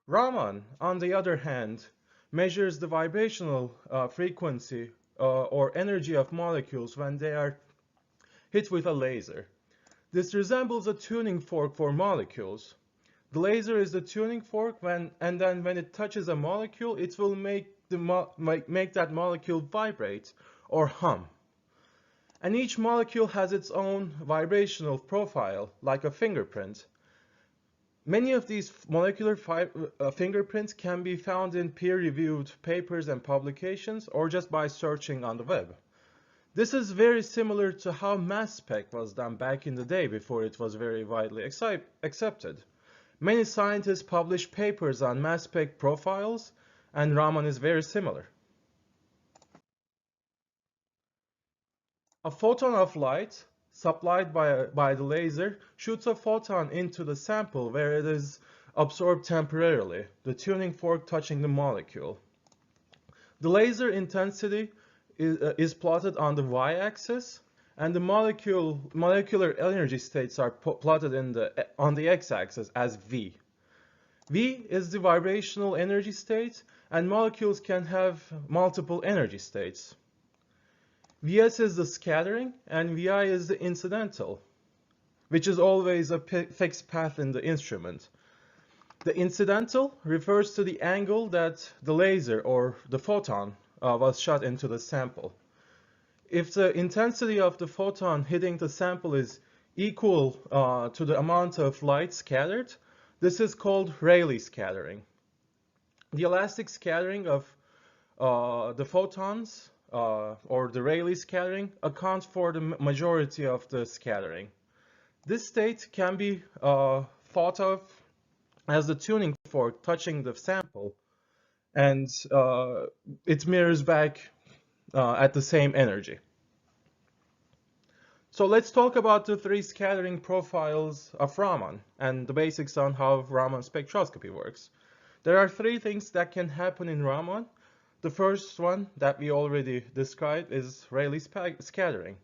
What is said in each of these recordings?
Raman, on the other hand, measures the vibrational frequency or energy of molecules when they are hit with a laser. This resembles a tuning fork for molecules. The laser is the tuning fork, and then when it touches a molecule, it will make that molecule vibrate or hum. And each molecule has its own vibrational profile, like a fingerprint. Many of these molecular fingerprints can be found in peer-reviewed papers and publications, or just by searching on the web. This is very similar to how mass spec was done back in the day before it was very widely accepted. Many scientists publish papers on mass spec profiles, and Raman is very similar. A photon of light supplied by the laser shoots a photon into the sample where it is absorbed temporarily, the tuning fork touching the molecule. The laser intensity is plotted on the y-axis, and the molecular energy states are plotted on the x-axis as V. V is the vibrational energy state, and molecules can have multiple energy states. Vs is the scattering, and Vi is the incidental, which is always a fixed path in the instrument. The incidental refers to the angle that the laser or the photon was shot into the sample. If the intensity of the photon hitting the sample is equal to the amount of light scattered, this is called Rayleigh scattering. The elastic scattering of the photons or the Rayleigh scattering accounts for the majority of the scattering. This state can be thought of as the tuning fork touching the sample, and it mirrors back at the same energy. So let's talk about the three scattering profiles of Raman and the basics on how Raman spectroscopy works. There are three things that can happen in Raman. The first one that we already described is Rayleigh scattering.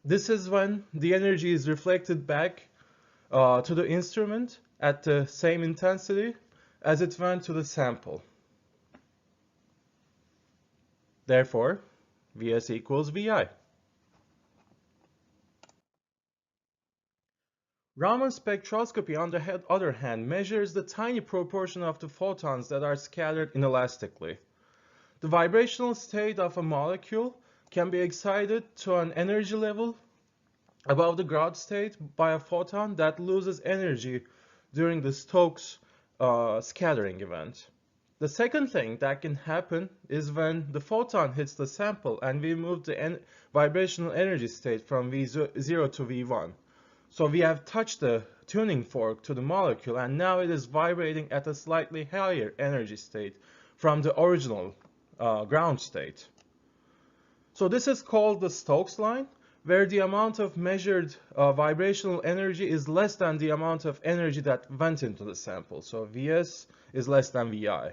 This is when the energy is reflected back to the instrument at the same intensity as it went to the sample. Therefore, Vs equals Vi. Raman spectroscopy, on the other hand, measures the tiny proportion of the photons that are scattered inelastically. The vibrational state of a molecule can be excited to an energy level above the ground state by a photon that loses energy during the Stokes scattering event. The second thing that can happen is when the photon hits the sample and we move the vibrational energy state from V0 to V1. So we have touched the tuning fork to the molecule, and now it is vibrating at a slightly higher energy state from the original ground state. So this is called the Stokes line, where the amount of measured vibrational energy is less than the amount of energy that went into the sample. So Vs is less than Vi.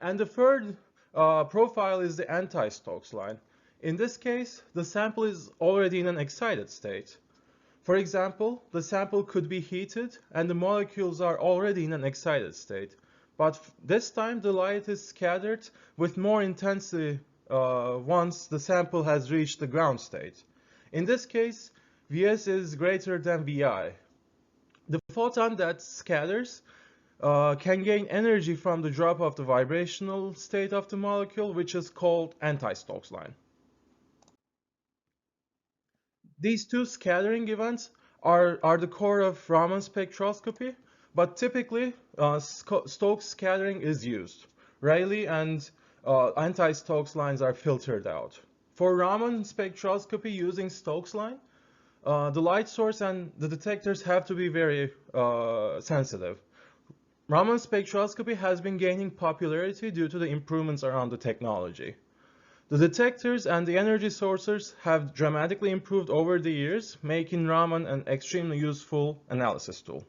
And the third profile is the anti-Stokes line. In this case, the sample is already in an excited state. For example, the sample could be heated and the molecules are already in an excited state. But this time the light is scattered with more intensity once the sample has reached the ground state. In this case, Vs is greater than Vi. The photon that scatters can gain energy from the drop of the vibrational state of the molecule, which is called anti-Stokes line. These two scattering events are the core of Raman spectroscopy, but typically Stokes scattering is used. Rayleigh and anti-Stokes lines are filtered out. For Raman spectroscopy using Stokes line, the light source and the detectors have to be very sensitive. Raman spectroscopy has been gaining popularity due to the improvements around the technology. The detectors and the energy sources have dramatically improved over the years, making Raman an extremely useful analysis tool.